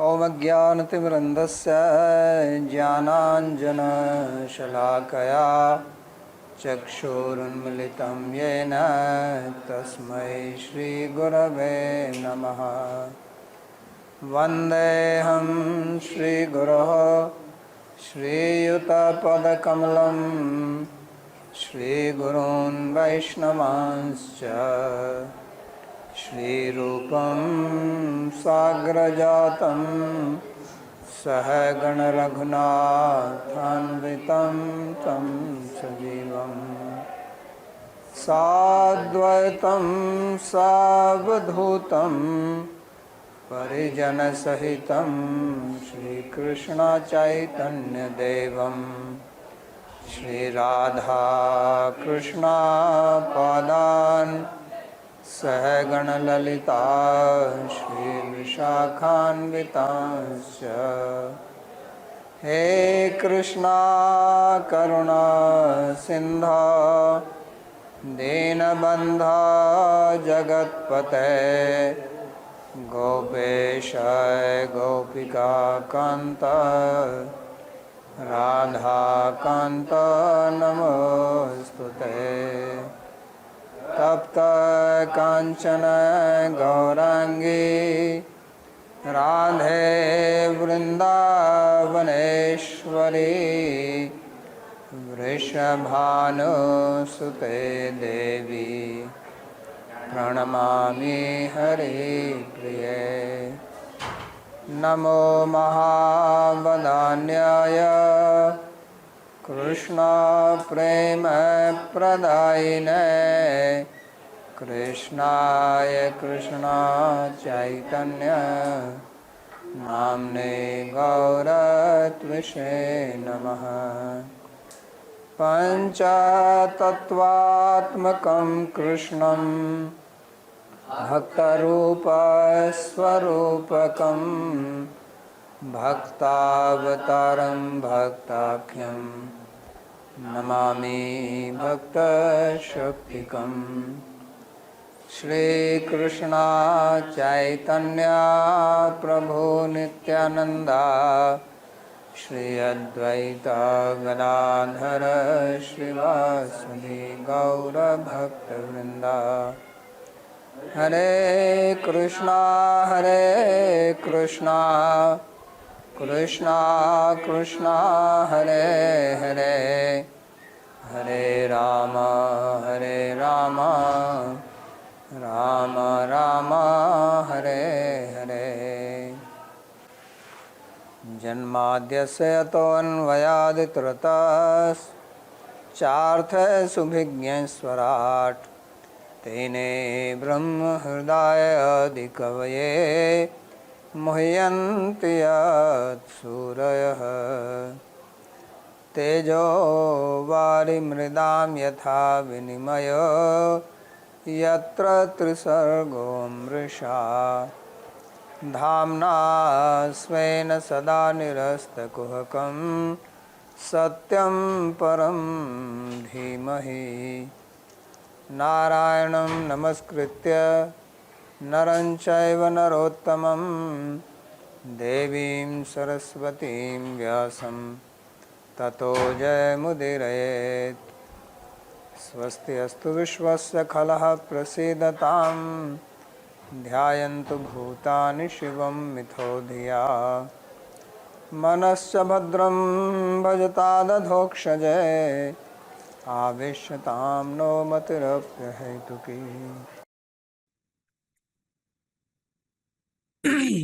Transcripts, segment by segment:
ॐ अज्ञानतिमिरन्धस्य ज्ञानाञ्जनशलाकया चक्षुरुन्मिलितं येन तस्मै श्रीगुरवे नमः। वन्देऽहं श्रीगुरोः श्रीयुतपदकमलं श्रीगुरून् वैष्णवांश्च श्रीरूपं साग्रजातं सहगणरघुनाथान्वितं तं सजीवं साद्वैतं सावधूतं परिजनसहितं श्रीकृष्णचैतन्यदेवं श्रीराधाकृष्णपादान् सहगणललिता श्रीविशाखान्वितांश्च। हे कृष्णा करुणा सिन्धो दीनबन्धो जगत्पते गोपेश गोपिकान्त राधाकान्त नमोस्तुते। तप्त कांचन गौरांगी राधे वृंदावनेश्वरी वृषभानुसुते देवी प्रणमामि हरिप्रिये। नमो महावदान्याय कृष्ण प्रेम प्रदायिने कृष्णाय कृष्ण चैतन्य नाम्ने गौरत्विषे नमः। पंचतत्वात्मकं कृष्णं भक्तरूपस्वरूपकं भक्तावतारं भक्ताख्यं नमामि भक्तशक्तिकम्। श्रीकृष्ण चैतन्य प्रभु नित्यानंदा श्री अद्वैत गदाधर श्रीवासदि गौरभक्तवृंदा। हरे कृष्णा कृष्णा कृष्णा हरे हरे हरे राम राम राम हरे हरे। जन्माद्यस्य यतोऽन्वयादितरतश्चार्थसुभिज्ञस्वराट् तेने ब्रह्महृदायादिकवये मुह्यन्ति यत्सूरयः। तेजो वारिमृदां यथा विनिमयो यत्र त्रिसर्गो मृषा धाम्ना स्वेन सदा निरस्तकुहकं सत्यं परं धीमहि। नारायणं नमस्कृत्य नरं चैव नरोत्तमं देवीं सरस्वतीं व्यासं ततो जयमुदीरयेत्। स्वस्ति अस्तु विश्वस्य खलः प्रसीदतां ध्यायन्तु भूतानि शिवं मिथो धिया। मनश्च भद्रं भजतादधोक्षजे आवेश्यतां नो मतिरप्यहेतुकी।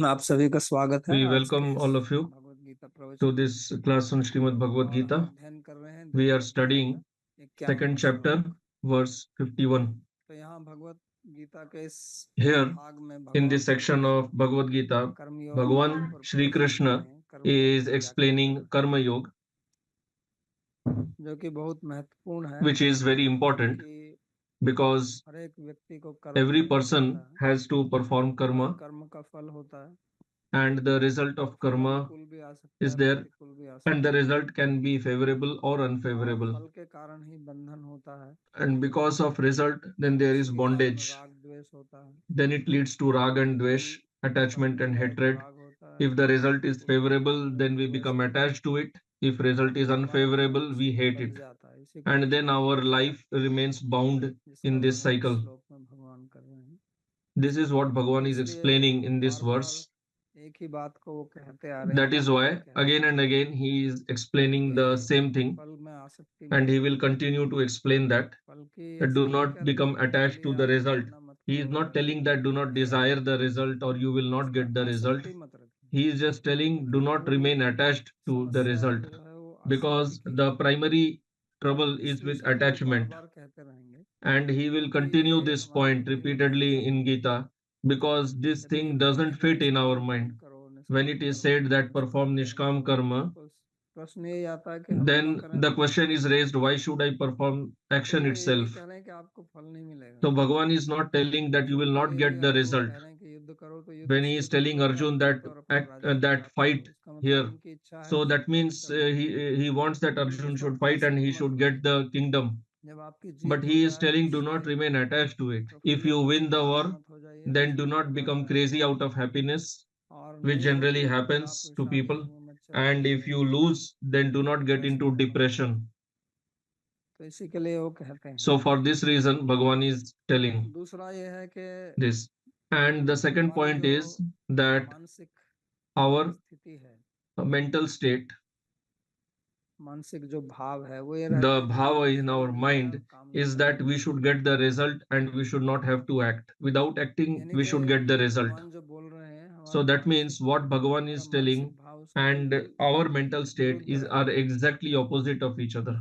आप सभी का स्वागत है। We welcome all of you to this class on Srimad Bhagavad Gita. We are studying second chapter, verse 51. Here, in this section of Bhagavad Gita, Bhagavan Shri Krishna is explaining Karma Yoga, which is very important because every person has to perform karma, and the result of karma is there, and the result can be favorable or unfavorable, and because of result then there is bondage, then it leads to rag and dvesh, attachment and hatred, If the result is favorable, then we become attached to it. If result is unfavorable, we hate it. And then our life remains bound in this cycle. This is what Bhagavan is explaining in this verse. That is why again and again he is explaining the same thing, and he will continue to explain that do not become attached to the result. He is not telling that do not desire the result or you will not get the result. He is just telling do not remain attached to the result, because the primary trouble is with attachment. And he will continue this point repeatedly in Gita, because this thing doesn't fit in our mind. When it is said that perform nishkam karma, then the question is raised, why should I perform action itself? So Bhagavan is not telling that you will not get the result. When he is telling Arjun that that fight here, so that means he wants that Arjun should fight and he should get the kingdom. But he is telling do not remain attached to it. If you win the war, then do not become crazy out of happiness, which generally happens to people. And if you lose, then do not get into depression. So for this reason, Bhagavan is telling this. And the second point is that our mental state, the bhava in our mind, is that we should get the result and we should not have to act. Without acting, we should get the result. So that means what Bhagavan is telling and our mental state is are exactly opposite of each other.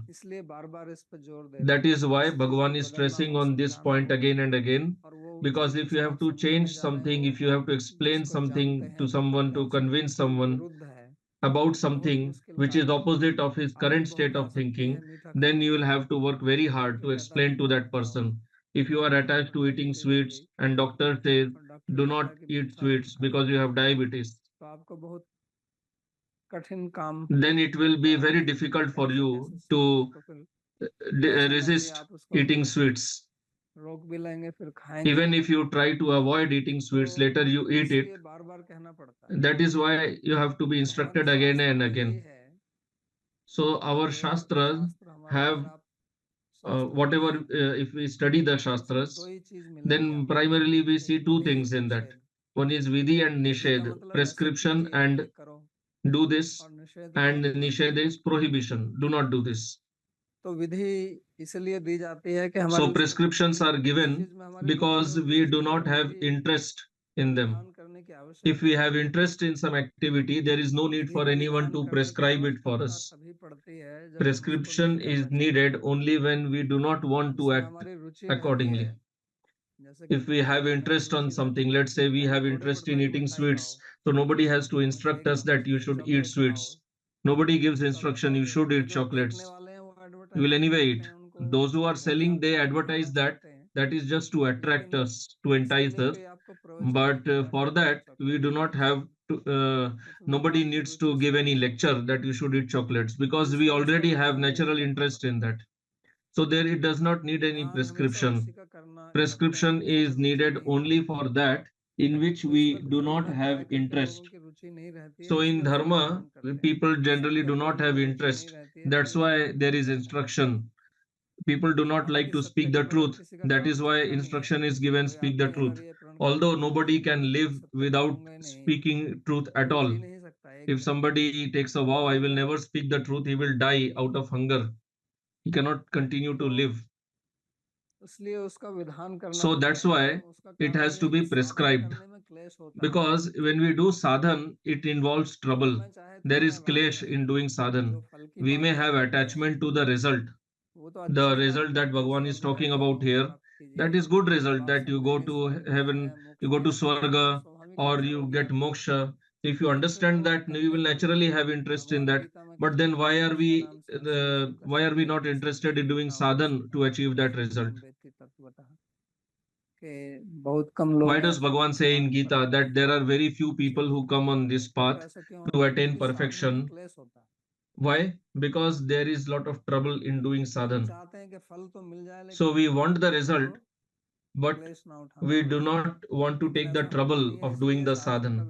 That is why Bhagavan is stressing on this point again and again. Because if you have to change something, if you have to explain something to someone, to convince someone about something which is opposite of his current state of thinking, then you will have to work very hard to explain to that person. If you are attached to eating sweets and doctor says do not eat sweets because you have diabetes, then it will be very difficult for you to resist eating sweets. Even if you try to avoid eating sweets, later you eat it. That is why you have to be instructed again and again. So our shastras have whatever, if we study the shastras, then primarily we see two things in that. One is vidhi and nished, prescription and do this, and nished is prohibition, do not do this. So prescriptions are given because we do not have interest in them. If we have interest in some activity, there is no need for anyone to prescribe it for us. Prescription is needed only when we do not want to act accordingly. If we have interest on something, let's say we have interest in eating sweets, so nobody has to instruct us that you should eat sweets. Nobody gives instruction you should eat chocolates. You will anyway eat. Those who are selling, they advertise that. That is just to attract us, to entice us. But for that, we do not have to, nobody needs to give any lecture that you should eat chocolates, because we already have natural interest in that. So there it does not need any prescription. Prescription is needed only for that in which we do not have interest. So in dharma, people generally do not have interest. That's why there is instruction. People do not like to speak the truth. That is why instruction is given, speak the truth. Although nobody can live without speaking truth at all. If somebody takes a vow, I will never speak the truth, he will die out of hunger. He cannot continue to live. So that's why it has to be prescribed. Because when we do sadhan, it involves trouble. There is clash in doing sadhan. We may have attachment to the result. The result that Bhagavan is talking about here, that is good result, that you go to heaven, you go to Swarga, or you get moksha. If you understand that, you will naturally have interest in that. But then why are we not interested in doing sadhan to achieve that result? Why does Bhagavan say in Gita that there are very few people who come on this path to attain perfection? Why? Because there is lot of trouble in doing sadhan. So we want the result, but we do not want to take the trouble of doing the sadhan.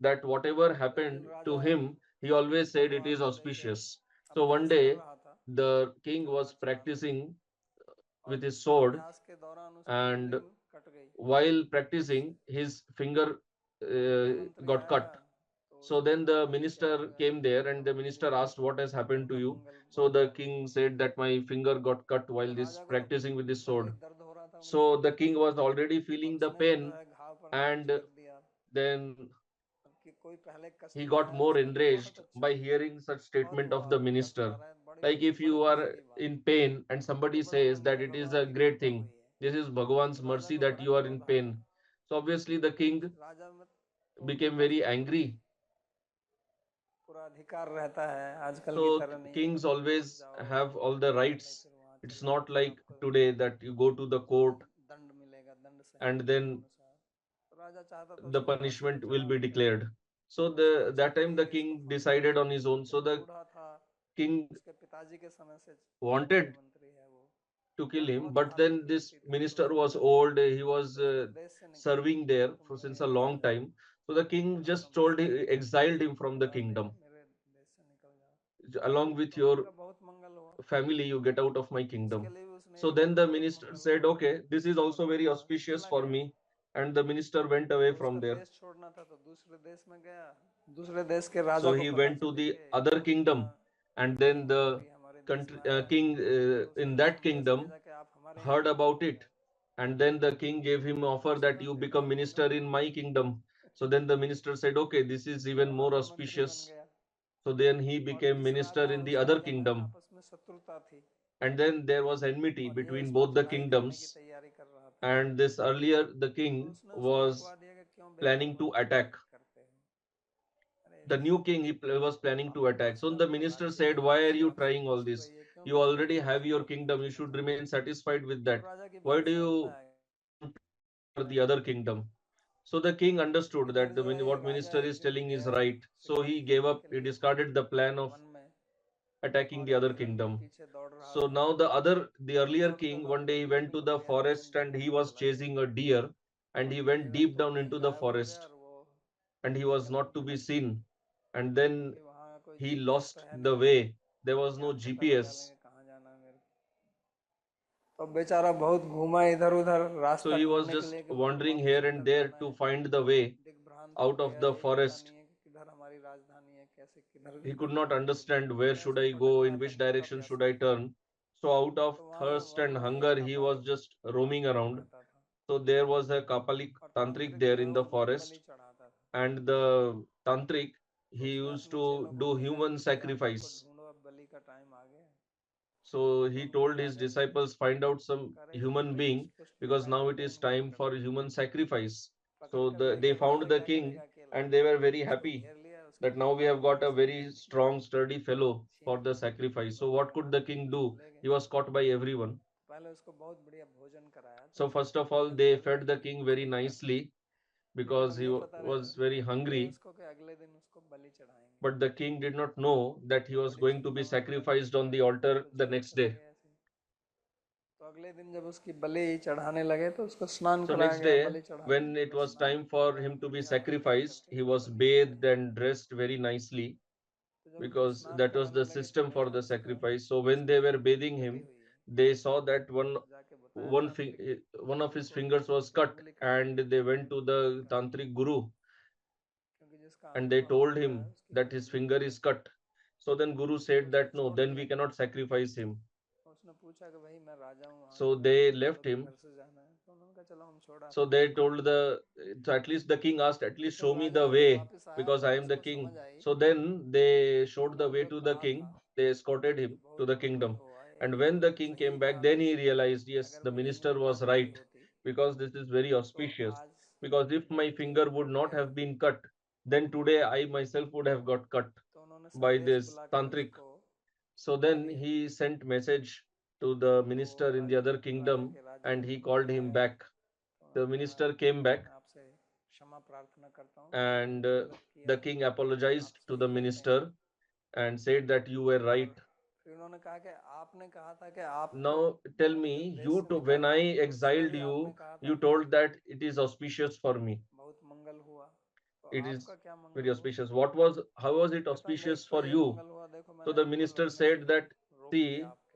that whatever happened to him, he always said it is auspicious. So one day, the king was practicing with his sword, and while practicing, his finger got cut. So then the minister came there, and the minister asked, "What has happened to you?" So the king said that my finger got cut while this practicing with this sword. So the king was already feeling the pain, and then he got more enraged by hearing such statement of the minister. Like, if you are in pain and somebody says that it is a great thing, this is Bhagwan's mercy that you are in pain. So obviously the king became very angry. So kings always have all the rights. It's not like today that you go to the court and then the punishment will be declared. So the that time the king decided on his own. So the king wanted to kill him, but then this minister was old. He was serving there for since a long time. So the king just exiled him from the kingdom. Along with your family, you get out of my kingdom. So then the minister said, okay, this is also very auspicious for me. And the minister went away from there. So he went to the other kingdom, and then the king in that kingdom heard about it, and then the king gave him offer that you become minister in my kingdom. So then the minister said, okay, this is even more auspicious. So then he became minister in the other kingdom, and then there was enmity between both the kingdoms. And this earlier the king was planning to attack the new king. Was planning to attack. So the minister said, why are you trying all this? You already have your kingdom, you should remain satisfied with that. Why do you want to conquer the other kingdom? So the king understood that what minister is telling is right. So he gave up, he discarded the plan of attacking the other kingdom. So now the earlier king, one day he went to the forest and he was chasing a deer, and he went deep down into the forest, and he was not to be seen. And then he lost the way. There was no GPS. तो बेचारा बहुत घूमा इधर उधर, So रास्ता he was ढूंढने के just लिए कि wandering वापस here घर and there जाना to है। find the way दिग्भ्रांत हो out of गया, the यही पता forest. नहीं है कि किधर हमारी राजधानी है, कैसे किधर He could not जाना है, understand where should ऐसे I भटक go, रहा in था which भूखा direction should प्यासा। I turn. So out of तो वहाँ thirst and वहीं hunger, एक he was कापालिक just roaming around. रहता था, So there was a Kapalik और Tantrik तांत्रिक there जो है in वो the बलि forest, चढ़ाता था। and the Tantrik, तो he उसने used अपने to चेलों को do भेजा human कि भाई आप उसको sacrifice. ढूंढो, अब बलि का टाइम आ गया है। So तो he उन्होंने told his राजा disciples, find out some कह रहे कि human भाई being, कुछ कुछ because उपाय now it करो, is उनको time पकड़ for लो। human sacrifice. पकड़ So कर they लेके found भाग the गए कहीं king, अकेला, and they were very उसको happy घेर लिया, उसकी that now we तलवार have got ऊपर a से very strong, sturdy fellow छीन for ली, the sacrifice. उसको So what could पकड़ the के king do? ले He गए। was caught by everyone. पहले उसको बहुत बढ़िया भोजन कराया, तो So उसको first of भूख all, लगने they लगा fed the तो king very छूट गया था। nicely लेकिन because अब he ये पता was very नहीं hungry. उसको कि अगले दिन उसको बलि चढ़ाएंगे। But the king did not know that he तो was बड़ी going to be चिंता होने लगी, sacrificed on the ये altar तो the जेल next चला day. गया ऐसे। तो अगले दिन जब उसकी बलि चढ़ाने लगे तो उसको स्नान So कराया next गया, day, बलि चढ़ाने when it मतलब was स्नान time for कराया, him to be नहा धोया sacrificed, करके he फिर was बलि चढ़ाई। bathed and dressed very nicely, तो जब उनको because स्नान that was कराने the लगे कि system भाई for the अब इसका sacrifice. So when इसकी they were फिंगर bathing कटी him, हुई है, they saw that तो जाके बताया तांत्रिक one of his गुरु को fingers कि was इसकी cut, उंगली कटी and हुई है, they went to ठीक the कराओ। tantric guru, क्योंकि जिसका and अंग they वहां told कटा है him उसकी that his उंगली finger is cut. So then guru तो said उसको that no, छोड़ then दिया। we cannot sacrifice him. उसने पूछा कि भाई मैं राजा हूँ वहाँ So का, they मेरे को left तो him. घर से जाना है। तो उन्होंने कहा चलो हम छोड़ So आते हैं they आपको। told so at least the king asked, at तो least फिर show me राजा the जब way, वापस आया because तो I am the उसको king. समझ आई So then they कि showed the उन्होंने way जो to the कहा king. था They escorted कि him to बहुत the मंगल kingdom. हुआ, ये And when बहुत the king सही came back, कहा then था। he realized, yes, अगर the मेरी minister उंगली ना was कटी right, होती because this is very तो auspicious. आज Because if मैं my जेल finger में would होके not have been cut, then today I myself would have got cut तो उन्होंने by संदेश this बुला के tantric. उसको So बुला then लिया। he sent message to the तो minister in the Raja other Raja kingdom, के राजा and he called घर him आया। back. तो The उन्होंने कहा minister came back, मैं आपसे क्षमा प्रार्थना करता हूँ, मैंने and गलत किया, the king apologized आप to सही the कहते हैं। minister and said that you were और right. फिर उन्होंने कहा कि आपने कहा था कि आपको Now tell मैंने जब me, देश से when निकाला I तो उस समय exiled भी आपने you, कहा था you कि told that it is auspicious for me. बहुत मंगल हुआ, तो It is आपका क्या very मंगल हुआ? auspicious. How was it कहता मेरे auspicious तो for ये you? मंगल हुआ, देखो So मैंने the आपको minister लड़ने से said that, रोक दिया see, आपके।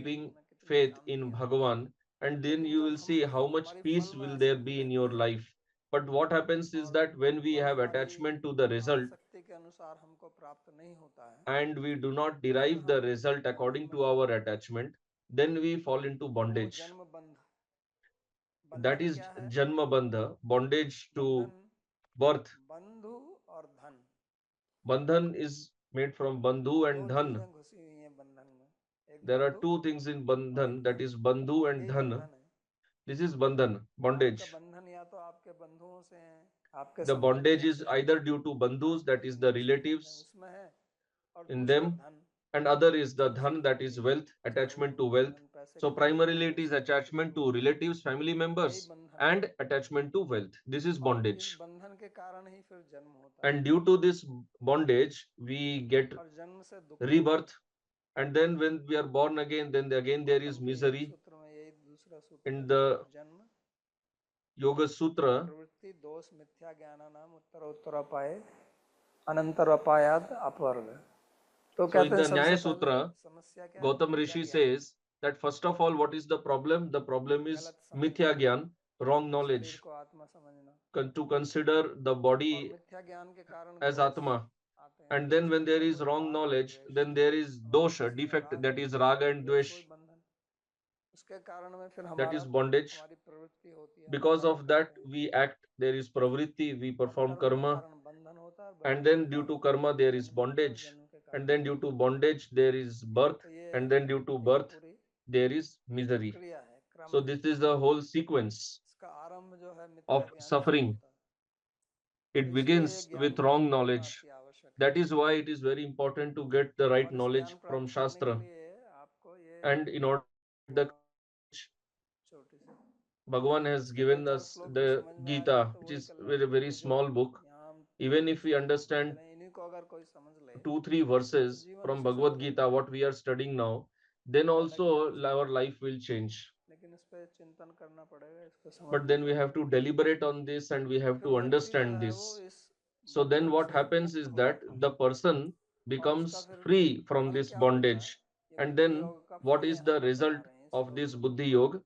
keeping faith in Bhagavan, and then you will see how much peace will there be in your life. But what happens is that when we have attachment to the result and we do not derive the result according to our attachment, then we fall into bondage. that बंधन is क्या है? janma bandha, bondage to बंधन birth. बंधु और धन, Bandhan is made from bandhu दो and dhan. चीजें घुसी हुई हैं बंधन में, एक There are बंधु two things in और एक bandhan, that धन, is bandhu and यही dhan. बंधन है। This is bandhan, आपका bondage. बंधन या तो आपके बंधुओं से है, आपके The bondage संबंधियों is से है, either due to bandhus, आपके that is जो the मुख संबंध है relatives उसमें है, और in दूसरा them, धन, and other is the धन dhan, that संपत्ति is है, wealth, चाहे वो attachment to wealth. धन पैसे So का हो या primarily it धन is संपत्ति attachment की to हो, relatives, family यही members, बंधन है। and attachment to wealth. This is और इस bondage. बंधन के कारण ही फिर जन्म होता है, And due to this bondage, we get और जन्म से दुख होता है। rebirth. And then when we are born again, then again there is Gautam के योग misery. सूत्र में यही दूसरा सूत्र In है, the जन्म Yoga Sutra, प्रवृत्ति दोष मिथ्या ज्ञान नाम उत्तर उत्तर अपाय अनंतर अपायाद अपवर्ग। तो so कहते in हैं the सबसे Nyaya पहले Sutra, समस्या क्या है? Gautam मिथ्या Rishi ज्ञान, says that first of all, what is the problem? The problem is गलत समझना, mithya gyan, wrong शरीर knowledge, को आत्मा समझना, to consider the और body मिथ्या ज्ञान के कारण as दोष Atma. आते हैं, And दोष then when there मतलब is वही wrong राग और knowledge, द्वेष, then there is और dosha, जिसमें defect, राग that और is द्वेष raga है, and द्वेष वही dvesh, बंधन, उसके कारण में फिर that हमारा is bondage. हमारी प्रवृत्ति होती है, हम Because कर्म of that, करते हैं, we act, there is pravritti, we और perform कर्म के karma, कारण बंधन होता है, और and बंधन के then due to कारण karma, there is जन्म होता है, और bondage, जन्म के and कारण then due दुख to होता है। bondage, there is birth, तो ये and then due to एक birth, पूरी there is misery. प्रक्रिया है, क्रम So है। this is the whole sequence इसका आरंभ जो है मिथ्या of ज्ञान से suffering. होता है, तो It इसलिए ये begins ज्ञान with wrong प्राप्त करना knowledge. अति आवश्यक है। That is why it is very important to get the right और इस knowledge ज्ञान from प्राप्त करने के Shastra. लिए आपको ये And in order to get the छोटी सी, Bhagavan has इसके दो given चार us श्लोक भी the समझ में आ जाए Gita, तो which वही is कल्याण very, है। very ये जो small book. यहाँ हम Even if we श्लोक understand पढ़ रहे हैं, इन्हीं को अगर कोई समझ ले 2-3 तो verses जीवन from उसी से Bhagavad बदल Gita, जाएगा। what we are studying now, then ज्यादा ज्ञान also चाहिए, our life will change. लेकिन इस पे चिंतन करना पड़ेगा, इसको But समझना then we have पड़ेगा, to deliberate on this and we have फिर to व्यक्ति जो understand है वो this. इस So then बंधन what से happens मुक्त is हो that जाता है, the person और उसका becomes फिर free from फल this क्या होता है? bondage. ये And बुद्धि then योग का what फल is यहाँ the पर बता result रहे हैं इस of श्लोक this में। Buddhi Yoga?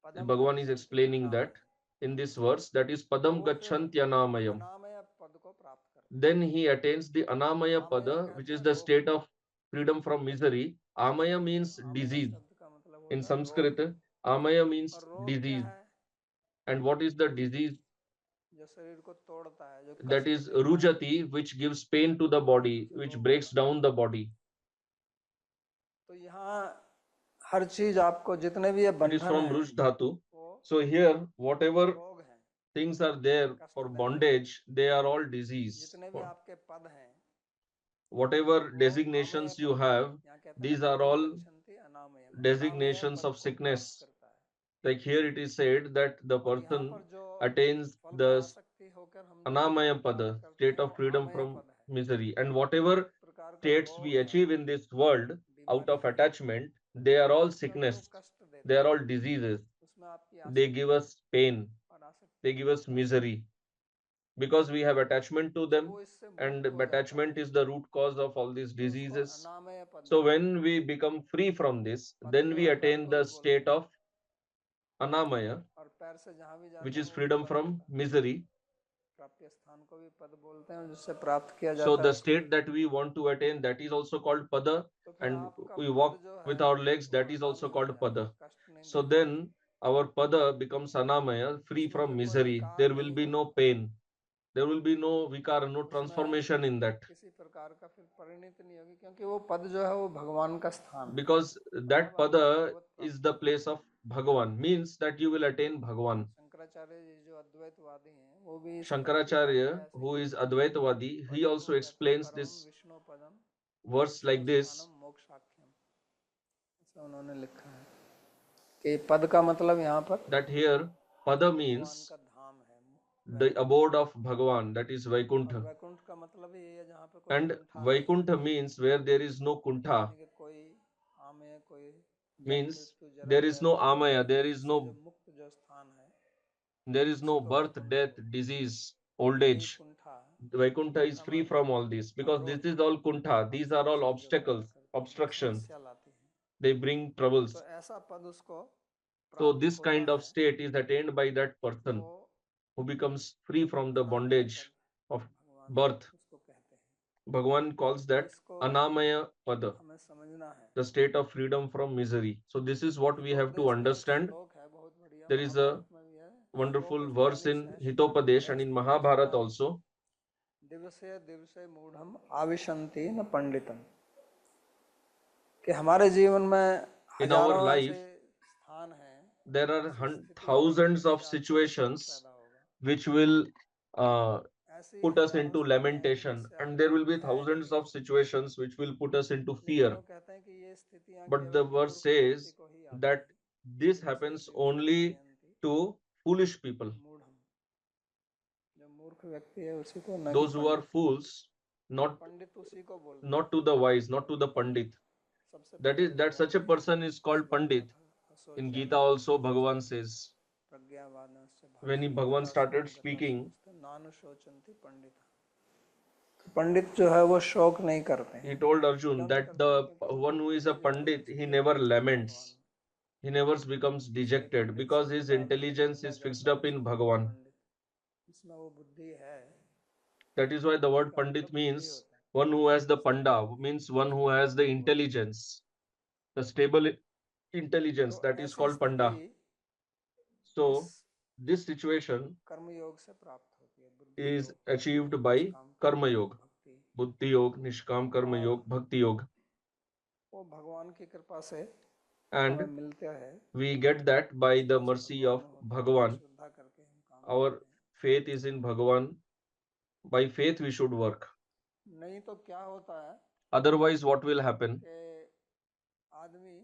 Padma Bhagavan is गच्छन्ति explaining that अनामयम्, in this verse, that is तो Padam वो फिर Gacchantyanamaya. अनामय पद को प्राप्त करता Then he attains the Anamaya है। आमय Pada, which कहते is हैं the रोग state को, of freedom from misery. Amaya means आमय disease. शब्द का मतलब In होता है रोग, Sanskrit, Amaya और means रोग क्या disease. है? And what is the disease? जो शरीर को तोड़ता है, जो That कष्ट is देता है, Rujati, which gives pain to the वही body, उसे which रोग breaks कहलाता down the body. है। तो यहाँ हर चीज आपको, जितने भी ये It is बंधन from है Ruj Dhatu. वो So here, whatever रोग है, things are there कष्ट for देने वाले, bondage, they are all disease. जितने भी आपके पद हैं Whatever वो आमय designations you पद हैं। have, यहाँ कहते हैं these are पदम all गच्छन्ति अनामयम्, अनामय designations पद of को प्राप्त sickness. करता है। Like here it is said that the और यहाँ person पर जो attains फल में the आसक्ति होकर हम जो Anamaya फल Pada, प्राप्त करते state हैं of वो freedom आमय from पद है। misery. And whatever प्रकार का states रोग we है, achieve in this world out बीमारी of है, attachment, they are all उसमें भी वो sickness. कष्ट They देता are है, all diseases. उसमें आपकी They give आसक्ति us pain. और आसक्ति They give us होता है, misery because we have attachment to तो them. वो इससे And मुक्त हो जाता attachment है, is the root cause of all these तो उसको diseases. अनामय पद So बोलते when हैं। we become free from this, पद then जो we है पैर attain को the भी बोलते state हैं, of Anamaya, और पैर से जहाँ भी which जाते हैं is वो भी freedom पद from होता है। misery. प्राप्य स्थान को भी पद बोलते हैं, जिससे प्राप्त किया So जाता है the उसको state भी that पद we बोलते want to attain, that is also called Pada. हैं। तो फिर And आपका we पद walk जो with है our legs, वो that is also अनामय हो called जाता है, Pada. कष्ट नहीं So देता है, then our Pada becomes Anamaya, free उसमें from फिर कोई misery. विकार There will नहीं be no होता, pain. There will be no vikara, no उसमें transformation in that. किसी प्रकार का फिर परिणति नहीं होगी, क्योंकि वो पद जो है वो भगवान का स्थान है, Because that मतलब आपको Pada भगवत is प्राप्ति the होगी। place of Bhagavan, means that you will attain Bhagavan. Shankaracharya ji जो अद्वैतवादी हैं वो भी इस पद की व्याख्या Shankaracharya, ऐसे who is करते हैं, Advaitavadi, he पदम also को कहते हैं explains परमम this Vishnu Padma verse Vishnu like this. स्थानम मोक्षाख्यम, ऐसा उन्होंने लिखा है कि पद का मतलब यहाँ पर That here Pada भगवान means का धाम है, the abode of Bhagavan, that is और Vaikuntha. वैकुंठ का मतलब ये है जहाँ पे कोई And कुंठा नहीं है, Vaikuntha means where there is no kuntha, यानी कि कोई आमय, कोई जन्म means मृत्यु जरा there is no व्याधि रोग amaya, there is इससे जो no मुक्त जो स्थान है उसको birth, वैकुंठ death, बोलते disease, हैं। old वही age. Kumta, Vaikuntha is Kumta free माने from all this because this अवरोध, is all kuntha. These are all अड़चन जो पैदा obstacles, करती है, जो obstructions. समस्या लाती है, They bring तो troubles. ऐसा पद उसको So प्राप्त this होता kind of है state is attained by that कि person वो who becomes free from the अनामय bondage पद of भगवान birth. उसको कहते हैं। Bhagavan calls तो that इसको Anamaya Pada, हमें समझना है। the state of freedom from misery. So this is what ये we बहुत have to देश में एक understand. श्लोक है बहुत बढ़िया, There is a महाभारत में भी है, wonderful verse in Hitopadesh and in Mahabharata also. दिवसे दिवसे मूढ़म आविशंति न पंडितम, कि हमारे जीवन में In our हजारों life, ऐसे स्थान हैं, there are ऐसी स्थितियां thousands जिनसे of आपको दुख situations पैदा होगा, which will ऐसी put us हजारों into स्थितियां हैं lamentation, जिससे and आपको there will be भय thousands लगेगा। of situations which will put us into लेकिन fear. वो कहते हैं कि ये स्थितियां But the केवल verse मूर्ख व्यक्ति says को ही आती that हैं। this दिवसे happens दिवसे only आयंति to foolish people, मूढ़म, जो मूर्ख व्यक्ति है उसी को, न कि those who are Pandit. fools, not पंडित उसी को बोलते हैं not to the wise, not to the pandit. सबसे That पहले is that such भगवान a ने person is called श्लोक pandit. कहा था, In असोच Gita also अर्थात Bhagavan says, प्रज्ञावानस्य when भाषितः Bhagavan started समगता speaking, समस्त नानुशोचन्ति पंडिता। पंडित जो है वो शोक नहीं करते he हैं। told Arjun क्यों नहीं that करते हैं? the क्योंकि उनकी one who is a बुद्धि जो है वो pandit, he स्थिर never रहती है भगवान laments. में। He never becomes जैसे एक dejected पंडित से because his जुड़ा intelligence गंगा is जल fixed का up in स्वरूप है Bhagavan. पंडित, इसमें वो बुद्धि है। That is why the word का pandit मतलब बुद्धि means होता है, one who has the स्थिर panda, बुद्धि, means one who स्थिर has the मन वाला। intelligence, the stable intelligence, तो that is ऐसी called स्थिति panda. इस So this situation कर्म योग से प्राप्त होती है, बुद्धि is योग, कर्म achieved योग, by निष्काम कर्म karma योग, yoga, भक्ति। buddhi yoga, nishkam karma और yoga, bhakti yoga, वो भगवान की कृपा से हमें and मिलते हैं। we get that by the विश्वास mercy भगवान of में होता है, Bhagavan. श्रद्धा करके हम काम Our करते हैं। faith is in Bhagavan. By faith we should work. नहीं तो क्या होता है Otherwise, what will happen? कि आदमी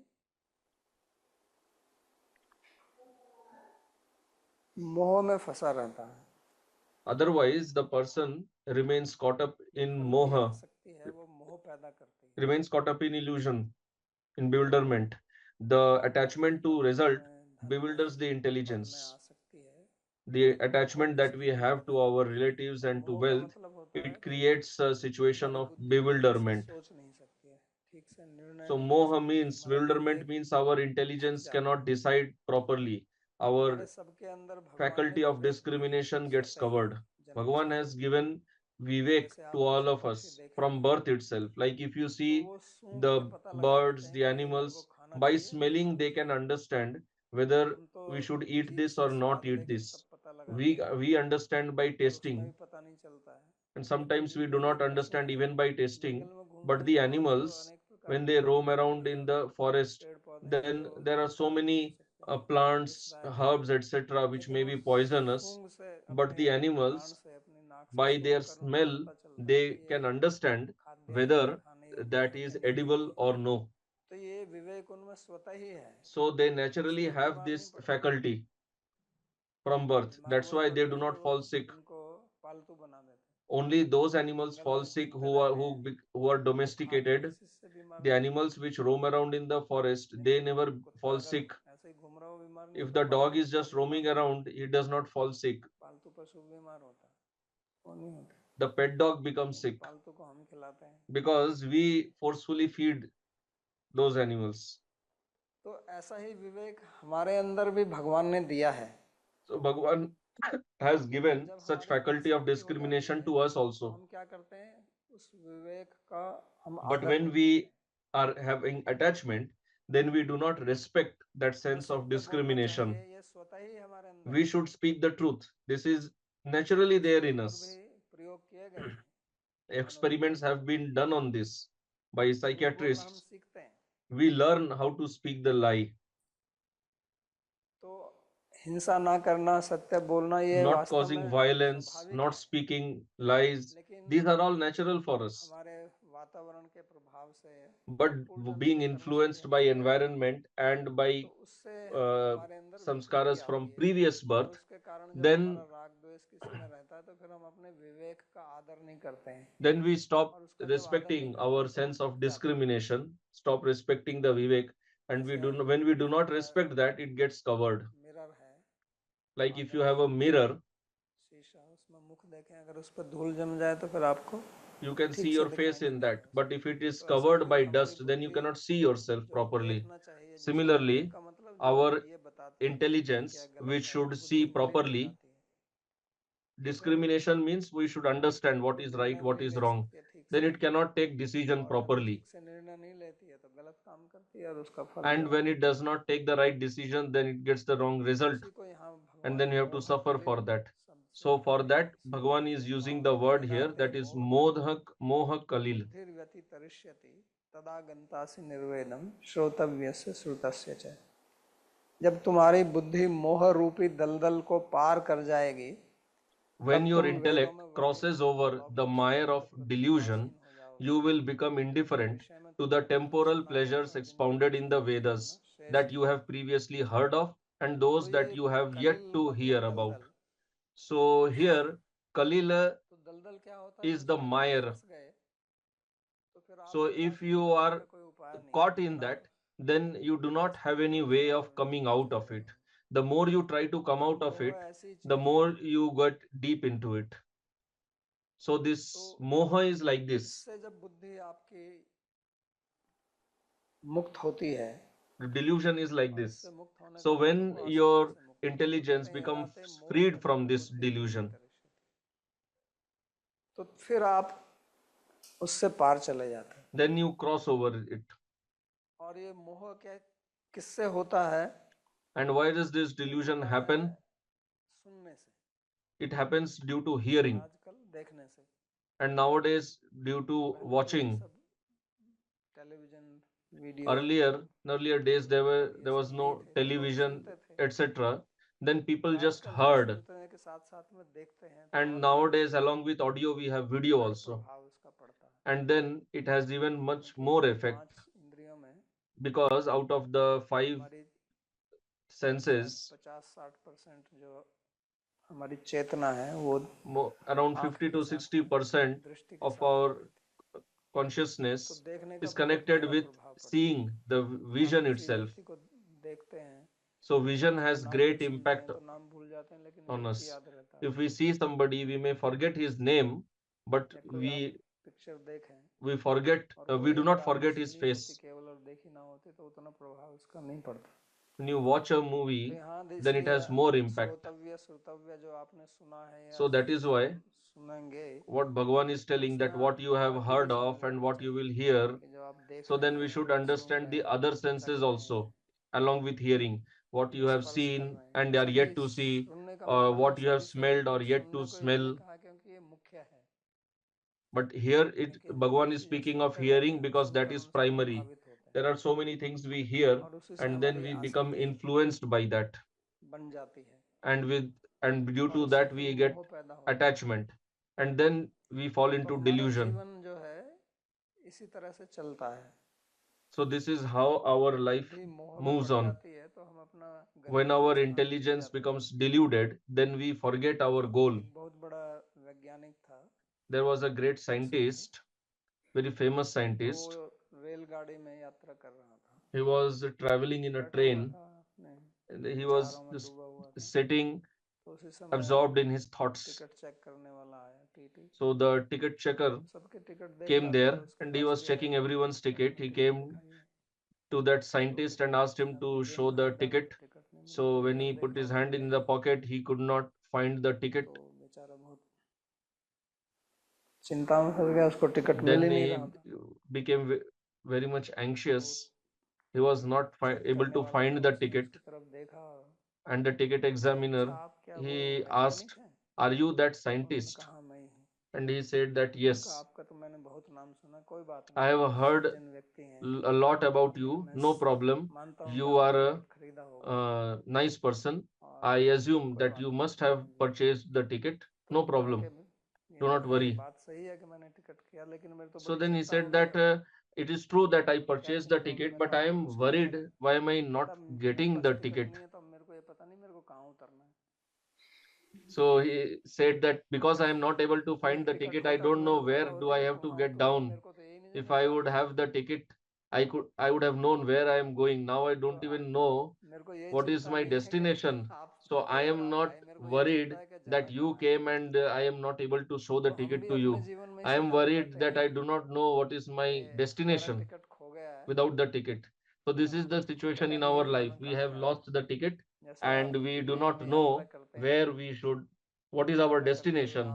मोह में फंसा रहता है। Otherwise, the person remains caught up in फल की moha, आसक्ति है, वो मोह पैदा करती है। remains caught up in illusion, in bewilderment. The attachment to result bewilders the पद में intelligence. आसक्ति है, The एक मोह attachment की that we स्थिति have पैदा to our करती है। relatives and to मोह का wealth, मतलब होता है it कि creates a situation हमारी of बुद्धि ठीक से bewilderment. सोच नहीं सकती है, ठीक से निर्णय So नहीं ले moha सकती है, means हमारा bewilderment विवेक means our थक intelligence जाता cannot है। decide properly. हमारे Our सबके अंदर भगवान ने faculty of विवेक दिया है discrimination gets स्वतः ही, covered. जन्म से Bhagavan he. has given vivek जैसे to आप all पशु of पक्षी us from देखेंगे birth itself. Like if you तो see वो सूंघ के the पता लगा लेते birds, हैं the कि ये मेरे को animals, खाना by चाहिए नहीं smelling खाना they can चाहिए। understand whether हम तो we should eat जीभ this से or not स्वाद eat लेके this. सब पता लगाते We हैं we understand by और उसमें भी tasting, पता नहीं चलता है। and लेकिन sometimes we do not विवेक कैसा understand है, even by tasting. जंगल में घूमते But the हैं वहाँ तो animals, अनेक प्रकार when की they roam फल around फूलियाँ in the forest, पेड़ पौधे हैं जो then there are so हानिकारक भी हो many सकते हैं, plants, विषदायक भी, herbs, etc., which लेकिन may वो be poisonous. सूंघ से But अपने the घ्राण animals, से अपनी नाक से by सूंघ their कर उनको smell, पता चलता है they कि ये can understand खाद्य है या whether खाने योग्य that है या is नहीं edible योग्य है। or no. तो ये विवेक उनमें स्वतः ही है, So they naturally इसलिए have बीमार नहीं this पड़ते। faculty from birth. बीमार That's वही why they do पड़ते हैं not जो fall sick. जिनको पालतू बना देते हैं, Only those animals jungle fall में sick घूमते who are रहते हैं, who are वो खाद्य domesticated. किसी से बीमार The नहीं animals पड़ते। which roam around in the forest, they लेकिन never कुत्ता fall अगर sick. ऐसे ही घूम रहा हो बीमार नहीं If होता, the dog पालतू is कुत्ता just बीमार roaming होता है, around, he does not fall sick. पालतू पशु बीमार होता है, वो नहीं होता, The pet dog becomes क्योंकि sick पालतू को हम खिलाते हैं। because we forcefully feed those animals. तो ऐसा ही विवेक हमारे अंदर भी भगवान ने दिया है। So Bhagavan has तो given जब such हमारे में faculty of आसक्ति हो जाती discrimination है to us तो also. हम क्या करते हैं, उस विवेक का हम But आदर when नहीं करते we are having attachment, then we do not respect that हैं। हमें sense of सत्य बोलना discrimination. चाहिए, ये स्वतः ही हमारे अंदर We है, should speak the truth. This is naturally there इसके in ऊपर भी us. प्रयोग किए गए हैं Experiments मनोविज्ञान में। have been done on this by झूठ बोलना हम psychiatrists. सीखते हैं, We learn how to speak the lie, तो हिंसा ना करना, सत्य बोलना, ये not वास्तव causing में violence, स्वाभाविक not है। speaking lies. लेकिन These are all natural for us. हमारे वातावरण के प्रभाव से But उल्टा being सीधा करने से भी influenced हम by चले जाते हैं, environment and तो by उससे uh, हमारे अंदर विकृति samskaras आती from है। previous और birth, उसके कारण जब हमारा then राग द्वेष किसी में रहता है तो फिर हम अपने विवेक का आदर नहीं करते हैं, then we stop और उसका जब आदर नहीं respecting करते our हैं तो हम sense थक of जाते हैं। discrimination, stop respecting the vivek, and जैसे when we do यहाँ not का respect that, it gets covered. Mirror है, Like if you Adarsh have a mirror, शीशा, उसमें मुख देखें, अगर उस पर धूल जम जाए तो फिर आपको you can see ठीक से your दिखाई face नहीं in that. देगा। But if it is तो ऐसा covered ही by हमारी dust, then you बुद्धि cannot see yourself जो properly. देखना चाहिए, जिसे विवेक Similarly, का मतलब जो our ये बताती है कि ठीक क्या intelligence, गलत which है, वो should बुद्धि see हमारी बन properly, जाती है। तो फिर discrimination means we should understand what is बुद्धि right, निर्णय what नहीं is ले wrong. सकती है ठीक then it cannot take decision properly. And when it does not take the right decision, then it gets the wrong result, and then you have to suffer for that. So for that, Bhagavan is using the word here, that is moha kalil. जब तुम्हारी बुद्धि मोह रूपी दलदल को पार कर जाएगी, when your intellect crosses over the mire of delusion, you will become indifferent to the temporal pleasures expounded in the Vedas that you have previously heard of and those that you have yet to hear about. So here, Kalila is the mire. So if you are caught in that, then you do not have any way of coming out of it. The more you try to come out of it, the more you get deep into it. So this moha is like this. The delusion is like this. So when your intelligence becomes freed from this delusion, then you cross over it. And why does this delusion happen? It happens due to hearing. And nowadays, due to watching. Earlier, in earlier days, there was no television, etc. Then people just heard. And nowadays, along with audio, we have video also. And then it has even much more effect, because out of the 5 senses, around 50 to 60% of our consciousness is connected with seeing, the vision itself. So vision has great impact on us. If we see somebody, we may forget his name, but we do not forget his face. When you watch a movie, then it has more impact. So that is why what Bhagavan is telling, that what you have heard of and what you will hear, so then we should understand the other senses also along with hearing. What you have seen and are yet to see, or what you have smelled or yet to smell. But here Bhagavan is speaking of hearing because that is primary. There are so many things we hear and then we become influenced by that. And due to that we get attachment and then we fall into delusion. So this is how our life moves on. When our intelligence becomes deluded, then we forget our goal. There was a great scientist, very famous scientist. He was traveling in a train and he was just sitting absorbed in his thoughts. So the ticket checker came there and he was checking everyone's ticket. He came to that scientist and asked him to show the ticket. So when he put his hand in the pocket, he could not find the ticket. Then he became very much anxious. He was not able to find the ticket. And the ticket examiner, he asked, "Are you that scientist?" And he said that, "Yes, I have heard a lot about you. No problem. You are a nice person. I assume that you must have purchased the ticket. No problem. Do not worry." So then he said that it is true that I purchased the ticket, but I am worried. Why am I not getting the ticket? So he said that because I am not able to find the ticket, I don't know where do I have to get down. If I would have the ticket, I would have known where I am going. Now I don't even know what is my destination. So I am not worried that you came and I am not able to show the ticket to you. I am worried that I do not know what is my destination without the ticket. So this is the situation in our life. We have lost the ticket and we do not know where we should, what is our destination.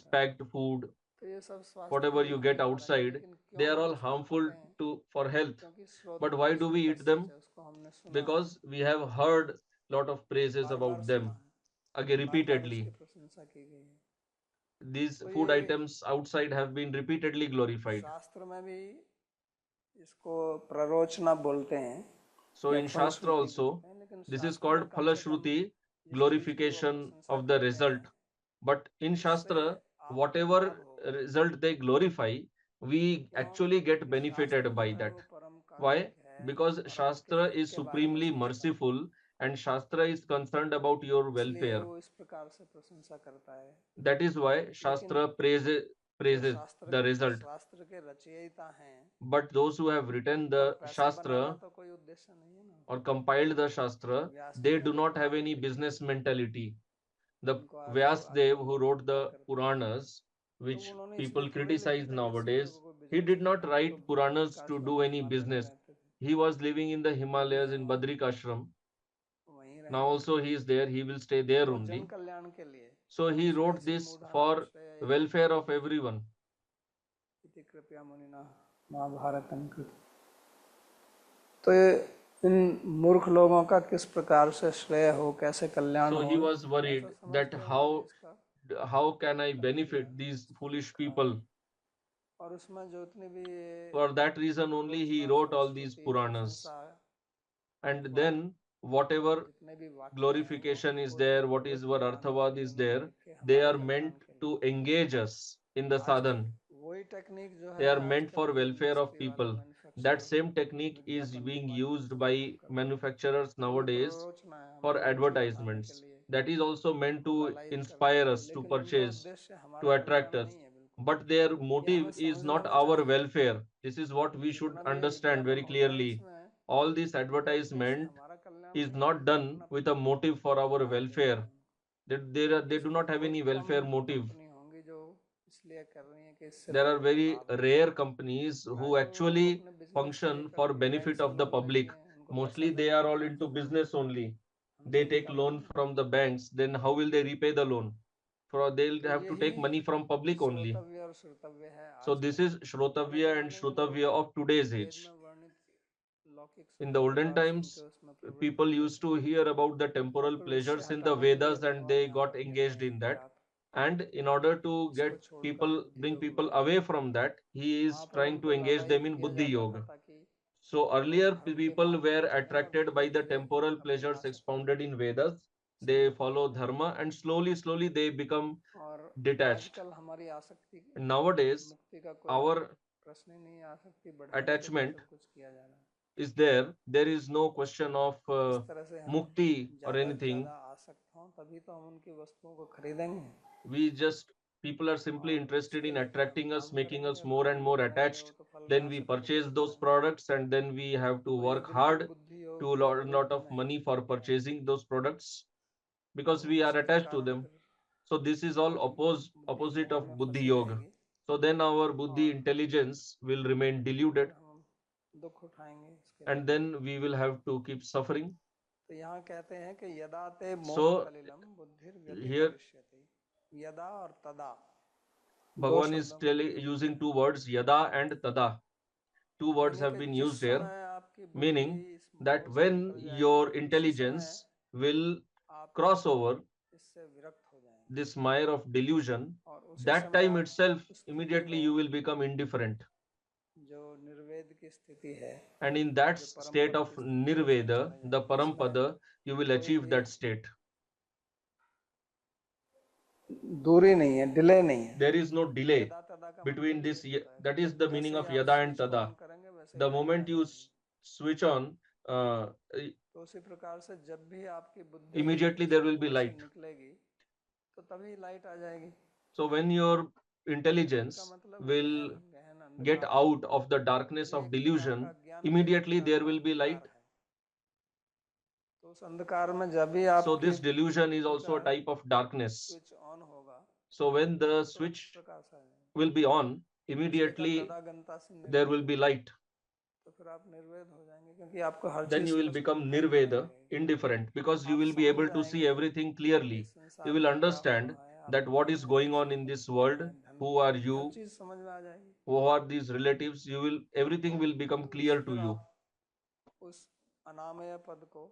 these packed food, तो ये सब स्वास्थ्य के whatever लिए you get हानिकारक है, outside, लेकिन they क्यों are हम all उसको harmful खाते हैं? for health. क्योंकि स्रोत But why do we पौष्टिक है, eat सच them? है, उसको हमने सुना है। Because we have heard lot of praises bar bar about सुना them है, again बार बार उसकी repeatedly. प्रशंसा की गई है। These तो food ये items outside have been repeatedly glorified. शास्त्र में भी इसको प्ररोचना बोलते हैं So या in Shastra फलश्रुति also, बोलते हैं, लेकिन this is शास्त्र में called कम से कम Phalashruti, जिस चीज की वो glorification प्रशंसा of the करते result. हैं But in उससे Shastra, आपको whatever लाभ होगा, result they glorify, we actually get क्योंकि benefited शास्त्र by जो है that. वो परम Why? कारुणिक है Because और आपके Shastra हित is के बारे में supremely सोचता है, merciful and Shastra is concerned about your इसलिए welfare. वो इस प्रकार से प्रशंसा करता है। That is why लेकिन Shastra जो praises the result. शास्त्र के रचयिता हैं, But those who have written उनका the पैसा बनाना Shastra तो कोई उद्देश्य नहीं है ना। or compiled the Shastra, Vyas ji they ने do जो not have पुराण any लिखे business हैं mentality. The उनको आज लोग Vyasdev आजकल who लोग wrote टिप्पणी the करते हैं, Puranas, तो which उन्होंने इसलिए people थोड़े लिखे criticize थे कि इससे लोगों nowadays, को he बिजनेस did मिले, not वो तो write Puranas बद्रिक to आश्रम do में any हिमालय में business. रहते थे, He was living in the वो भी Himalayas हैं in वहाँ, Badrik Ashram. वहीं Now रहेंगे। also he is there, he will stay there तो जन only. कल्याण के लिए So he श्रेय wrote सी this मूढ़ा for श्रेय welfare of everyone. इति कृपया मुनिना महाभारतम कृत। तो ये इन मूर्ख लोगों का किस प्रकार से श्रेय हो, कैसे कल्याण So हो, he was ऐसा worried समझ that के उन्होंने इसका how can I खंडन किया, benefit these foolish लिखा। people? और उसमें जो इतनी भी For that reason only he प्ररोचना, wrote all these फलश्रुति, Puranas. प्रशंसा, And अर्थवाद, then whatever जितने भी वाक्य हैं glorification is वो there, सब what is भगवत what कल्याण के Arthavad लिए is उन्होंने there, लिखे, they हमारे are कल्याण meant के to लिए। engage us in the आज sadhan. वही टेक्निक जो They है are meant आजकल for के welfare of इंडस्ट्री वाले people. That manufacturer same technique is विज्ञापन के being माध्यम used से by प्रयोग करते हैं। manufacturers तो ये nowadays प्ररोचना है, for हमारी रुचि बढ़ाने के advertisements. लिए That is also meant हमको to लालायित करते inspire हैं, us to लेकिन उनका purchase, उद्देश्य to हमारा attract कल्याण us. नहीं है बिल्कुल। But their ये motive हमें is समझना not भी our चाहिए। welfare. This is what we should जितना भी ये understand very विज्ञापन होता है clearly. इसमें All this उनका उद्देश्य advertisement हमारा कल्याण is नहीं है, not done अपना with a motive for our लाभ लेना welfare. है। They do इसमें not have बहुत any कम welfare motive. कंपनी होंगी जो इसलिए कर रही है कि इससे There are लोगों को very लाभ हो। rare companies who प्राय तो वो actually अपने बिजनेस के लिए function for करती है, बैंक benefit से of the लोन लेती public. हैं, उनको पैसा Mostly they देना are all होता है, into फिर वो business only. They हमसे take निकालती loan हैं। from the banks. Then how will they repay the loan? For they'll तो have to यही take money from public only. श्रोतव्य और श्रुतव्य है So आज this का। is पुराने Shrotavya and जमाने में लोग Shrutavya of today's Veda age. में वर्णित लौकिक In the सुखों की olden बात सुन के times, उसमें प्रवृत्त people होते used थे, to hear about the और temporal फिर उससे pleasures in the हटाने के लिए Vedas and भगवान they यहाँ got पर कहते engaged हैं in कि that. आप And in order to इसको get छोड़कर people, बुद्धि bring योग में people आ away जाओ। from that, he वहाँ is पर trying to उनको engage them लालायित in किया Buddhi जाता था Yoga. ताकि So वो earlier धर्म के people मार्ग पर were चलें और attracted by धीरे the धीरे temporal अपनी pleasures आसक्ति expounded in Vedas. से They मुक्त follow होते dharma हैं। and slowly they become और detached. आजकल हमारी आसक्ति Nowadays, मुक्ति का कोई our प्रश्न ही नहीं है, आसक्ति बढ़ाने के लिए attachment सब कुछ किया जा रहा है। is there. There is no question of इस तरह से हम mukti or ज़्यादा से anything. ज़्यादा आसक्त हों तभी तो हम उनकी वस्तुओं को खरीदेंगे, We just people are simply और interested उसके in लिए फिर हम attracting us, काम making करेंगे, us और more काम and जो more करेंगे वो attached. तो फल में Then we आसक्त purchase होते those जाएंगे। products and then we have to तो ये work बिल्कुल hard बुद्धि योग to के lot विरुद्ध of में है, money for purchasing those products because तो we are उसके attached to कारण them. फिर So this is all बुद्धि opposite मोह of में buddhi फंसी yoga. रहेगी, So then our buddhi और intelligence will remain deluded फिर हम दुख उठाएंगे इसके and लिए। then we will have to keep suffering. तो यहाँ कहते हैं कि यदा ते मोह So कलिलम बुद्धिर here व्यतिकरिष्यति, यदा और तदा दो Bhagavan is शब्दों का प्रयोग using किया two है। words, yada and tada. Two words यानी have कि been जिस used here, समय आपकी बुद्धि meaning इस that मोह से when निकल जाएगी, your उसी समय intelligence will आप cross over इससे विरक्त हो जाएंगे, this mire of delusion, और उसी that समय time आप itself उस स्थिति immediately you में will become indifferent. जो निर्वेद की स्थिति है, And in that जो परम state पद of की स्थिति है, उसमें nirveda, चले the जाएंगे, जिसमें parampada, you will कोई achieve भी that state. दूरी नहीं है, डिले नहीं है। There is no delay यदा तदा का between मतलब this. यही होता है कि That is जब the meaning जैसे ही of आप yada and स्विच को tada. ऑन करेंगे वैसे ही The लाइट आ moment you जाएगी। switch on, तो उसी प्रकार से जब भी आपकी बुद्धि immediately इस there will be मोह से light. निकलेगी तो तभी लाइट आ जाएगी। So when your दिन का intelligence मतलब will गहन गहन get अंधकार है, out of the darkness ये of एक प्रकार का delusion, ज्ञान के immediately अंधकार there का will be अंधकार light. है। तो उस अंधकार में जब भी So आपकी this delusion is बुद्धि also का a type of darkness. Switch on होगा So when तो the तुरंत switch प्रकाश आ जाएगा। will be on, इसलिए कहा immediately तदा गंता से there will Nirved, be light. तो फिर आप निर्वेद हो जाएंगे क्योंकि आपको हर Then चीज you will स्पष्ट become दिखाई देने nirveda, लगेगी। indifferent, because you आप will be समझ able to see जाएंगे everything कि clearly. इस You संसार will में क्या हो understand रहा है, आप that what कौन is है, going on किसकी in this भक्ति world, करें, धन who क्या are है, हर you, चीज समझ में आ जाएगी। who are these relatives, you will everything will become तो clear to फिर you. आप उस अनामय पद को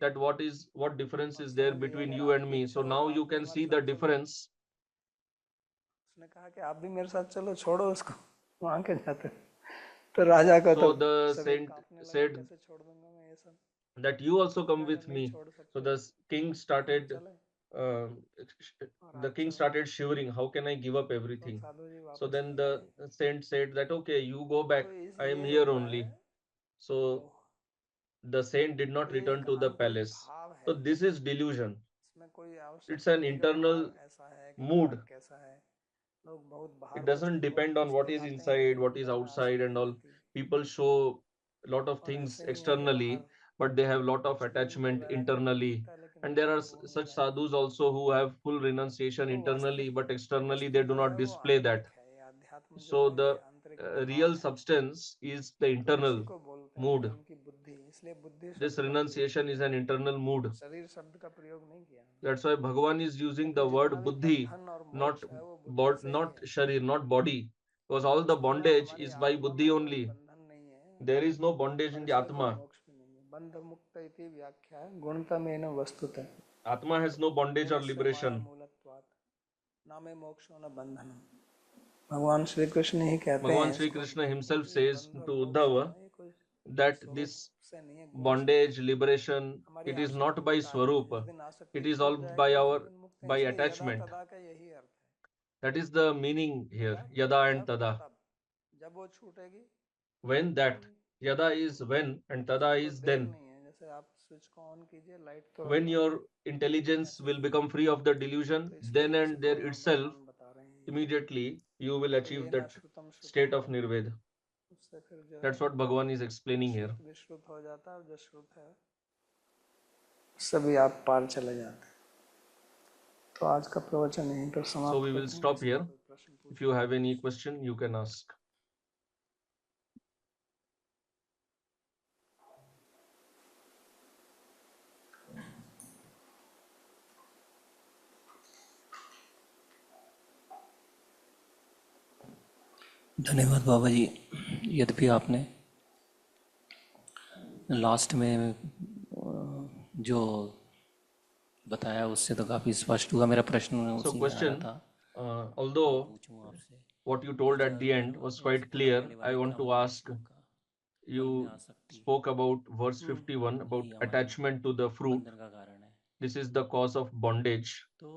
that what difference is there between you and me. So now you can see the difference उसने कहा कि आप भी मेरे साथ चलो, छोड़ो उसको, वहां के जाते। तो राजा का So तो the शरीर saint कांपने लगा, said कैसे छोड़ दूंगा मैं ये सब। that you also come अगर with नहीं me. छोड़ So सकते the तो king हम started चले। uh, और the रात king समय started shivering. How can I give up तो everything? साधु जी So वापस then नहीं the आए। saint said that okay, you go back. तो I am ये here होता only. है, So the saint did not कोई return एक to the आंतरिक palace. भाव So है, this is delusion. इसमें कोई It's आवश्यकता an नहीं कि internal बाहर ऐसा है कि mood. बाहर कैसा है। लोग बहुत It बाहर कुछ doesn't बहुत depend on कुछ what is दिखाते हैं, inside, लेकिन what is अंदर में outside and अशांति all. रहती है। People show a lot of और things ऐसे नहीं है कि बाहर externally, but they have lot of कुछ भी उनको attachment वैराग्य internally. दिखता है, लेकिन And there are अंदर वो नहीं such रहेगा। sadhus also who have full renunciation तो internally, but externally वस्तु they do जो not है वो display that. आंतरिक है, ये अध्यात्म जो So है the ये आंतरिक भाव real है। substance is the तो इसी internal को बोलते हैं mood. नियम की बुद्धि, इसलिए बुद्धि This शब्द का प्रयोग renunciation किया is है, an internal mood. शरीर शब्द का प्रयोग नहीं किया। That's why Bhagavan is using क्योंकि the जितना word भी buddhi, बंधन और not मोक्ष है वो बुद्धि से ही not है। sharir, not body. Because all the वास्तव में bondage हमारी is by आत्मा में buddhi कोई only. बंधन नहीं है, There is no bondage और in the इसलिए कोई Atma. मोक्ष भी नहीं है। बंध मुक्त इति व्याख्या गुणतमेन वस्तुतः Atma has no bondage or निरस्य Maya liberation. मूलत्वात् नामे मोक्षो न बंधनम। भगवान श्री कृष्ण ही कहते Bhagavan हैं Sri इसको Krishna himself कि ये says बंध और to मोक्ष जो Uddhava है ये कोई that स्वरूप this से नहीं है, गुण से है। bondage, liberation, हमारी it is not आसक्ति के by कारण है, जिस Swarupa. दिन आसक्ति It is छूट all जाएगी by उसी our दिन मुक्त है। by इसलिए यदा attachment. तदा का यही अर्थ है। That is the meaning here. यदा Yada and जब tada. तब, जब वो छूटेगी When तुरंत that. Yada is when and tada उसको is देर then. नहीं है। जैसे आप स्विच को ऑन कीजिए, लाइट तुरंत When आ your जाए, intelligence ऐसे will ही है। become free of the delusion, तो then इसलिए इसी and को there यहाँ itself, भगवान बता रहे हैं। immediately you will तो ये achieve न that श्रुतम state श्रुतम of Nirveda. उससे फिर जो है That's what Bhagavan is explaining here. अश्रुत विश्रुत हो जाता है, और जो श्रुत है सभी आप पार चले जाते हैं। तो आज का प्रवचन यहीं पर So समाप्त we will करते हैं। stop इसमें here. कोई प्रश्न If you पूछना have है any question, you can ask. धन्यवाद बाबा जी। यद्यपि आपने लास्ट में जो बताया उससे तो काफ़ी स्पष्ट हुआ। मेरा प्रश्न So उसी में आ रहा question, था, although पूछूं आपसे what you ये told at जो the end was quite पुनर् clear, होने I वाले want क्रम to में ask, जीव का फल में you आसक्ति spoke about verse 51 about यही हमारी attachment to the fruit. बंधन का कारण है। This is the cause of bondage. तो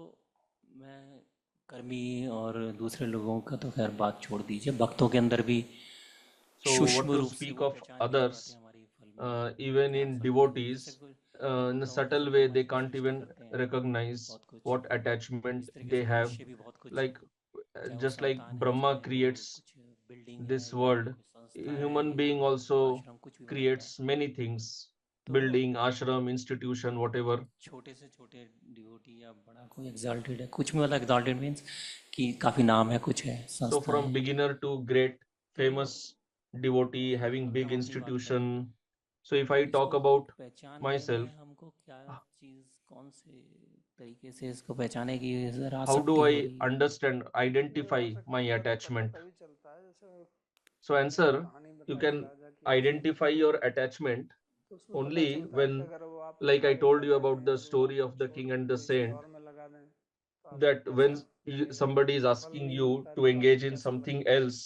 मैं कर्मी और दूसरे लोगों का तो खैर बात छोड़ दीजिए, भक्तों के अंदर भी So what सूक्ष्म to रूप से speak वो of पहचान नहीं पाते others, हमारी फल में even क्या in आसक्ति है। जैसे devotees, कोई in a देवता होते subtle हैं, way, ब्रह्मा they जी की can't सृष्टि even करते हैं recognize बहुत कुछ, what attachment इस तरीके they से have. मनुष्य भी बहुत कुछ, Like चाहे वो just like संतान है, Brahma चाहे वो creates कुछ बिल्डिंग है, this या world, कोई संस्था है, human या being also आश्रम, कुछ भी बनाता है। creates many things, तो building, ashram, institution, whatever. छोटे से छोटे डिवोटी या बड़ा कोई एग्जाल्टेड है, कुछ भी मतलब एग्जाल्टेड मीन्स कि काफ़ी नाम है, कुछ है, So संस्था from है। beginner to great, तो famous devotee having अगर big हम अपनी बात करें, institution. So if I तो talk इसको about पहचानने myself, में हमको क्या चीज़, कौन से तरीके से इसको पहचाने की ज़रा how आसक्ति do हो I रही है? understand, ये identify my आसक्ति का तो पता attachment? तभी चलता है, जैसे So answer, कहानी you बताई can राजा की ऐसे, identify your attachment तो उसमें पता only चलता है कि when, अगर वो आपको like I कार्य told कर you रहे about हैं the और वो story आपको of the छोड़ king के and the किसी saint, और में लगा दें, तो आपको that when कैसा लगेगा। somebody is फल asking नहीं you मिलता है to तो आपको engage in कैसा something लगेगा। else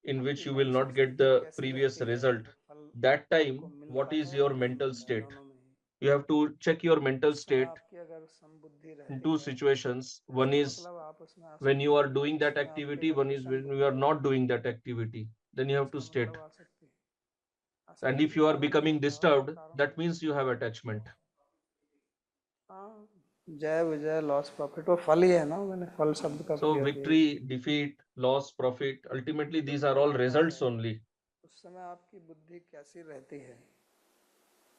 in आपकी which you will मानसिक not get स्थिति the कैसी previous रहती है result, जब फल that time आपको what मिलता is है your और नहीं mental मिलता है, state? दोनों में ही। You have to check your mental उस समय state आपकी अगर समबुद्धि in रहती two है situations. तो One इसका is मतलब आप उसमें when you आसक्ति, are doing that उसमें आपकी activity, अगर one is विषम when you are बुद्धि है not doing that activity. Then you have to इसका state. मतलब आसक्ति। And आसक्ति if के you are कारण ही becoming होता है और कोई disturbed, कारण that नहीं। means you have attachment. हाँ, जय विजय लॉस प्रॉफिट वो फल ही है ना, मैंने फल शब्द का So प्रयोग किया। victory, defeat, loss, profit, ultimately these are all results only. उस समय आपकी बुद्धि कैसी रहती है,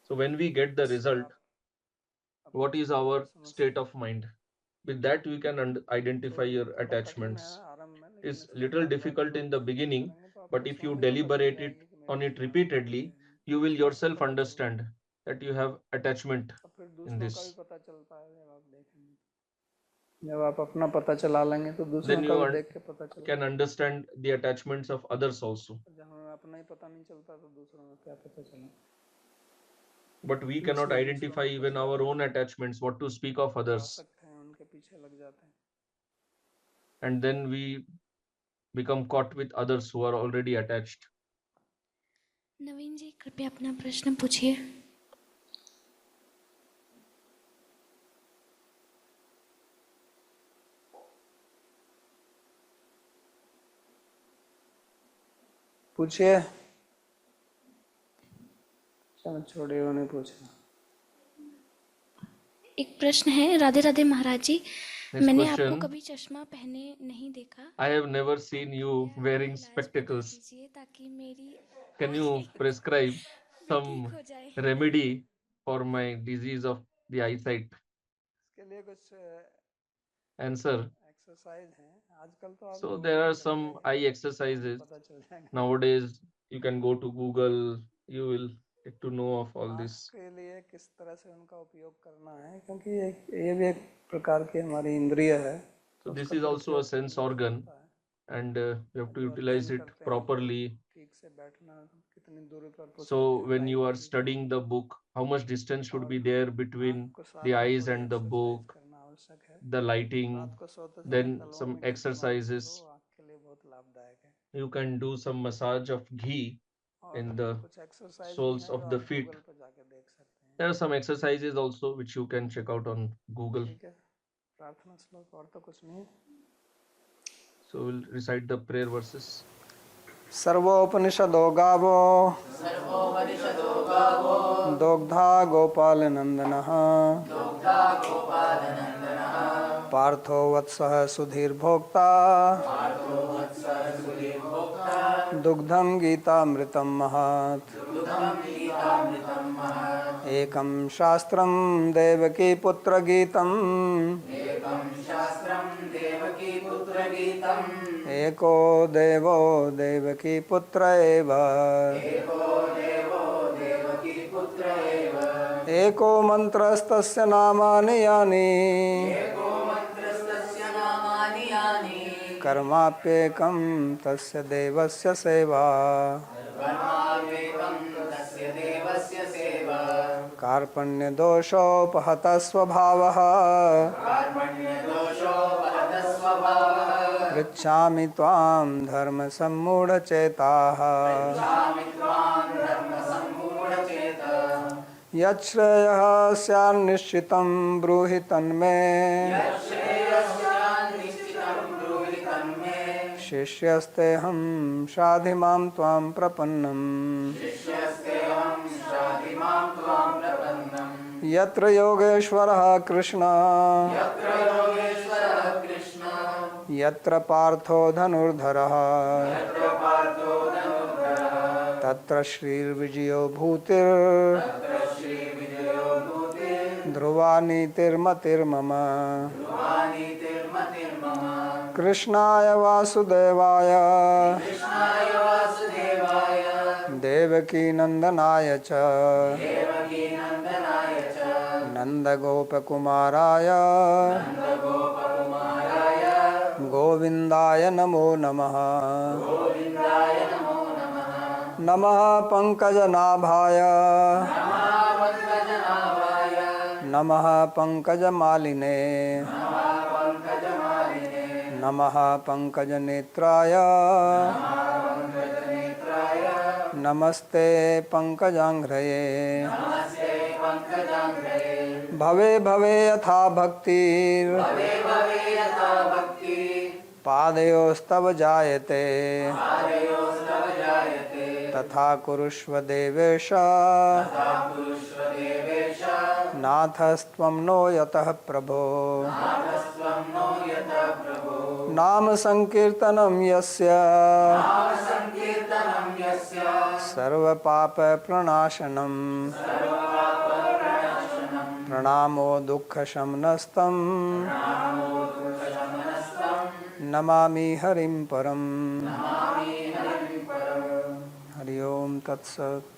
So when we get the इससे result, आप अपनी what is स्थिति को our समझ state सकते of mind? With that we can identify हैं। your थोड़ा कठिन है attachments. आरंभ में, लेकिन Is इसको little बारी बारी difficult in रोज the प्रैक्टिस beginning, करेंगे तो but आपको if you स्वयं ही पता चल deliberate it जाएगी कि मेरी on it क्या स्थिति repeatedly, है, you will विश्वास से yourself पता चल understand that you have attachment और फिर in दूसरों का भी this. पता चलता है। जब आप देखेंगे, जब आप अपना पता चला लेंगे तो दूसरों Then का you भी देख के पता can चलेगा। understand the attachments of others also. जब हमें अपना ही पता नहीं चलता तो दूसरों का क्या पता चला। But we cannot इसलिए दूसरों identify में फंस even our जाते own हैं, attachments, what to speak of जो others. आसक्त हैं उनके पीछे लग जाते हैं। and then we become caught with others who are already attached. नवीन जी कृपया अपना प्रश्न पूछिए। पूछिए। चलो छोड़िए, वो नहीं पूछना। एक प्रश्न है। राधे राधे महाराज जी, Next मैंने question. आपको कभी चश्मा पहने नहीं देखा। I have never seen you wearing इलाज बता spectacles. दीजिए ताकि मेरी Can you prescribe भी some ठीक हो जाए। remedy for my disease of the eyesight? इसके लिए कुछ Answer. एक्सरसाइज हैं आजकल तो। आप So गूगल there पे are चले some जाइए, eye exercises. पता चल जाएगा। Nowadays you can go to Google, you will get to know of all this. के लिए किस तरह से उनका उपयोग करना है, क्योंकि ये भी एक प्रकार की हमारी इंद्रिय है। So this is also a sense organ, and you have to utilize it properly. ठीक से बैठना, कितनी दूरी पर So when you are studying the book, how much distance should be there between the eyes and the book, the lighting, then some exercises. You can do some massage of ghee in the soles of the feet. There are some exercises also which you can check out on Google. प्रार्थना श्लोक और तो कुछ नहीं है। So we'll recite the prayer verses. सर्वोपनिषदो गावो दोग्धा गोपाल नंदनः पार्थो वत्सः सुधीर भोक्ता दुग्धं गीतामृतं महत् एकं शास्त्रं देवकी पुत्र गीतम् एको देवो देवकी पुत्र एव एको मंत्रस्तस्य नामानि यानि कर्माप्येकं तस्य देवस्य सेवा कार्पण्यदोषोपहतः स्वभावः पृच्छामि त्वां धर्मसम्मूढचेताः यच्छ्रेयः स्यान्निश्चितं ब्रूहि तन्मे शिष्यस्तेऽहं शाधि मां त्वां प्रपन्नम् यत्र योगेश्वरः कृष्ण यत्र पार्थो धनुर्धरः तत्र श्रीर्विजयो भूतिर् ध्रुवा नीतिर्मतिर्मम कृष्णाय वासुदेवाय देवकी नंदनाय च नंदगोपकुमाराय गोविंदाय नमो नमः नमः पंकजनाभाय नमः पंकजमालिने नमः पंकजनेत्राय नमस्ते पंकजांघ्रये भवे भवे यथा भक्तिर् पादयोस्तव जायते तथा कुरुष्व देवेश नाथस्त्वं नो यतः प्रभो नाम संकीर्तनं यस्य सर्वपाप प्रणाशनं प्रणामो दुःखशमनस्तं नमामि हरिं परम्। हरि ओम तत्सत्।